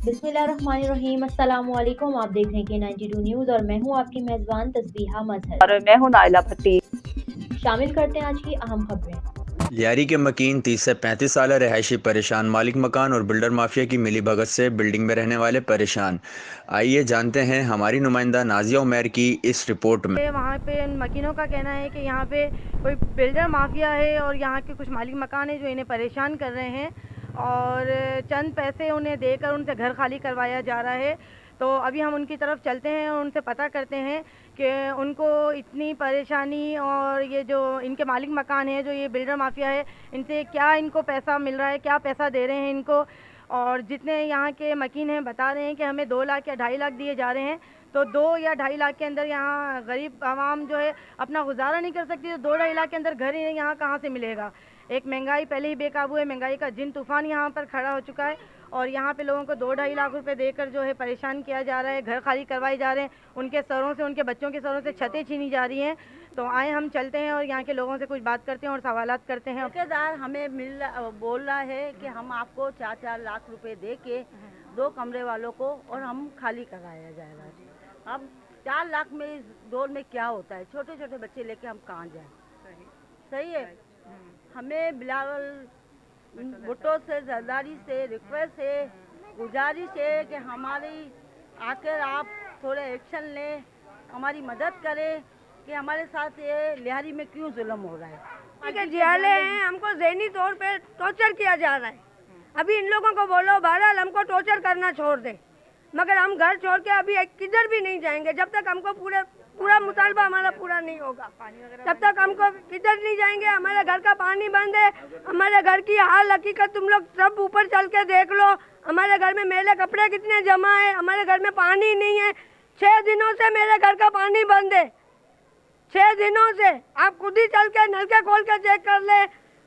बिस्मिल्लाहिर्रहमानिर्रहीम। अस्सलाम वालेकुम। आप देख रहे हैं K92 न्यूज़ और मैं हूं आपकी मेज़बान तस्बीहा मजहर। और मैं हूं नाइला भट्टी। शामिल करते हैं आज की अहम खबरें। लियारी के मकीन 30 से 35 साल रहायशी परेशान, मालिक मकान और बिल्डर माफिया की मिलीभगत से बिल्डिंग में रहने वाले परेशान। आइए जानते हैं हमारी नुमाइंदा नाजिया उमैर की इस रिपोर्ट में। वहाँ पे मकीनों का कहना है कि यहाँ पे कोई बिल्डर माफिया है और यहाँ के कुछ मालिक मकान है जो इन्हें परेशान कर रहे हैं और चंद पैसे उन्हें देकर उनसे घर खाली करवाया जा रहा है। तो अभी हम उनकी तरफ चलते हैं और उनसे पता करते हैं कि उनको इतनी परेशानी और ये जो इनके मालिक मकान है जो ये बिल्डर माफिया है इनसे क्या इनको पैसा मिल रहा है, क्या पैसा दे रहे हैं इनको। और जितने यहाँ के मकीन हैं बता रहे हैं कि हमें 2 लाख या 2.5 लाख दिए जा रहे हैं। तो 2 या 2.5 लाख के अंदर यहाँ गरीब आवाम जो है अपना गुजारा नहीं कर सकती, तो 2-2.5 लाख के अंदर घर ही यहाँ कहाँ से मिलेगा। एक महंगाई पहले ही बेकाबू है, महंगाई का जिन तूफान यहाँ पर खड़ा हो चुका है और यहाँ पे लोगों को 2-2.5 लाख रुपए देकर जो है परेशान किया जा रहा है, घर खाली करवाए जा रहे हैं, उनके सरों से, उनके बच्चों के सरों से छतें छीनी जा रही हैं। तो आए हम चलते हैं और यहाँ के लोगों से कुछ बात करते हैं और सवालात करते हैं। ठेकेदार हमें बोल रहा है कि हम आपको 4-4 लाख रुपए दे के 2 कमरे वालों को और हम खाली कराया जाएगा। अब 4 लाख में इस दौर में क्या होता है, छोटे छोटे बच्चे लेके हम कहाँ जाएं। सही है। हमें बिलावल भुट्टो से, जरदारी से रिक्वेस्ट है, गुजारिश है कि हमारी आकर आप थोड़े एक्शन लें, हमारी मदद करें कि हमारे साथ ये लिहारी में क्यों जुल्म हो रहा है। जियाले हैं, हमको ज़हनी तौर पे टॉर्चर किया जा रहा है। अभी इन लोगों को बोलो बहरहाल हमको टॉर्चर करना छोड़ दे, मगर हम घर छोड़ के अभी किधर भी नहीं जाएंगे जब तक हमको पूरा मुतालबा हमारा पूरा नहीं होगा। तब तक हमको किधर नहीं जाएंगे। हमारे घर का पानी बंद है, हमारे घर की हाल हकीकत तुम लोग सब ऊपर चल के देख लो। हमारे घर में मैले कपड़े कितने जमा है, हमारे घर में पानी नहीं है। 6 दिनों से मेरे घर का पानी बंद है, 6 दिनों से। आप खुद ही चल के नलके खोल के चेक कर ले,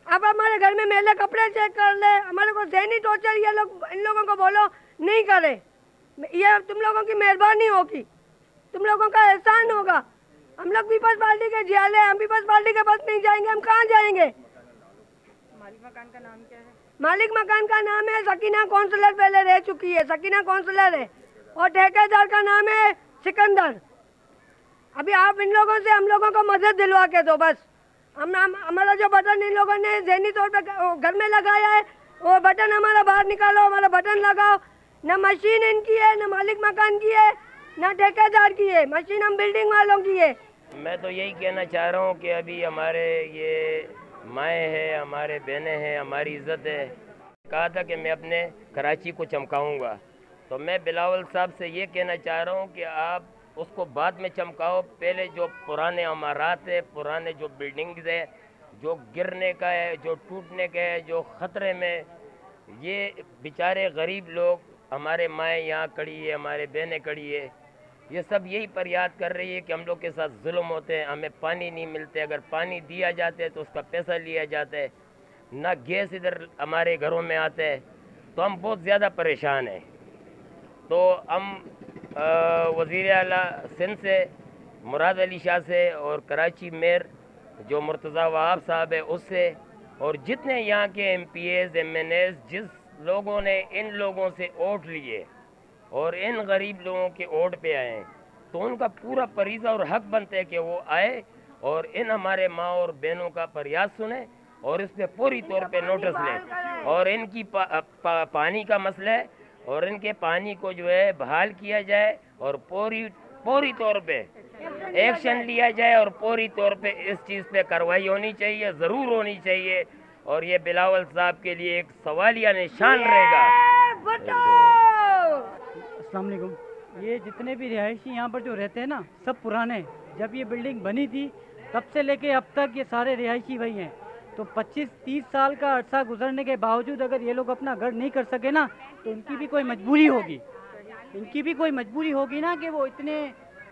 आप हमारे घर में मैले कपड़े चेक कर ले। हमारे को ज़हनी टॉर्चर ये लोग, इन लोगों को बोलो नहीं करे, ये तुम लोगों की मेहरबानी होगी, तुम लोगों का एहसान होगा। हम लोग पीपल्स पार्टी के जियाले, हम पीपल्स पार्टी के पास नहीं जाएंगे, हम कहाँ जाएंगे। मालिक मकान का नाम क्या है? मालिक मकान का नाम है सकीना काउंसलर, पहले रह चुकी है, सकीना काउंसलर है। और ठेकेदार का नाम है सिकंदर। अभी आप इन लोगों से हम लोगों को मदद दिलवा के दो बस। हमारा जो बटन इन लोगों ने ज़हनी तौर पर घर में लगाया है वो बटन हमारा बाहर निकालो, हमारा बटन लगाओ। न मशीन इनकी है, न मालिक मकान की है, न ठेकेदार की है, मशीन हम बिल्डिंग वालों की है। मैं तो यही कहना चाह रहा हूँ कि अभी हमारे ये माएँ हैं, हमारे बहनें हैं, हमारी इज़्ज़त है। कहा था कि मैं अपने कराची को चमकाऊँगा, तो मैं बिलावल साहब से ये कहना चाह रहा हूँ कि आप उसको बाद में चमकाओ। पहले जो पुराने अमारात है, पुराने जो बिल्डिंग्स है, जो गिरने का है, जो टूटने का है, जो ख़तरे में, ये बेचारे गरीब लोग, हमारे माएँ यहाँ खड़ी है, हमारे बहनें खड़ी है, ये सब यही फरियाद कर रही है कि हम लोग के साथ जुल्म होते हैं, हमें पानी नहीं मिलते, अगर पानी दिया जाता है तो उसका पैसा लिया जाता है, ना गैस इधर हमारे घरों में आता है, तो हम बहुत ज़्यादा परेशान हैं। तो हम वज़ीर आला सिंध से मुराद अली शाह से और कराची मेयर जो मुर्तज़ा वहाब साहब है उससे और जितने यहाँ के MPs MNAs जिस लोगों ने इन लोगों से वोट लिए और इन गरीब लोगों के वोट पे आए हैं, तो उनका पूरा फरीज़ा और हक बनता है कि वो आए और इन हमारे माँ और बहनों का फरियाद सुने और इस पर पूरी तौर पे नोटिस लें। और इनकी पानी का मसला है और इनके पानी को जो है बहाल किया जाए और पूरी तौर पे एक्शन लिया जाए और पूरी तौर पे इस चीज़ पे कार्रवाई होनी चाहिए, ज़रूर होनी चाहिए। और ये बिलावल साहब के लिए एक सवालिया निशान रहेगा। अस्सलाम वालेकुम। ये जितने भी रिहायशी यहाँ पर जो रहते हैं ना, सब पुराने, जब ये बिल्डिंग बनी थी तब से लेके अब तक ये सारे रिहायशी वही हैं। तो 25-30 साल का अरसा गुजरने के बावजूद अगर ये लोग अपना घर नहीं कर सके ना, तो इनकी भी कोई मजबूरी होगी, इनकी भी कोई मजबूरी होगी ना कि वो इतने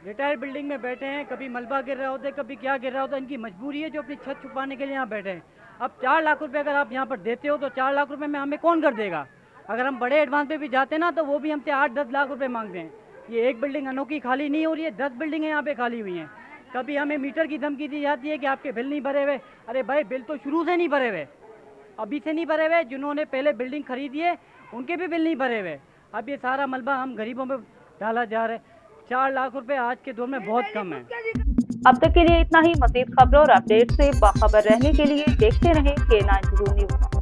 रिटायर बिल्डिंग में बैठे हैं, कभी मलबा गिर रहा होता है, कभी क्या गिर रहा होता है, इनकी मजबूरी है जो अपनी छत छुपाने के लिए यहाँ बैठे हैं। अब 4 लाख रुपए अगर आप यहाँ पर देते हो तो 4 लाख रुपए में हमें कौन कर देगा। अगर हम बड़े एडवांस पे भी जाते ना तो वो भी हमसे 8-10 लाख रुपए मांगते हैं। ये एक बिल्डिंग अनोखी खाली नहीं हो रही है, 10 बिल्डिंगें यहाँ पे खाली हुई हैं। कभी हमें मीटर की धमकी दी जाती है कि आपके बिल नहीं भरे हुए। अरे भाई, बिल तो शुरू से नहीं भरे हुए, अभी से नहीं भरे हुए। जिन्होंने पहले बिल्डिंग खरीदी है उनके भी बिल नहीं भरे हुए। अब ये सारा मलबा हम गरीबों में डाला जा रहा है। 4 लाख रुपए आज के दौर में बहुत कम है। अब तक के लिए इतना ही। मज़ीद खबरों और अपडेट से बाखबर रहने के लिए देखते रहें K92 न्यूज़।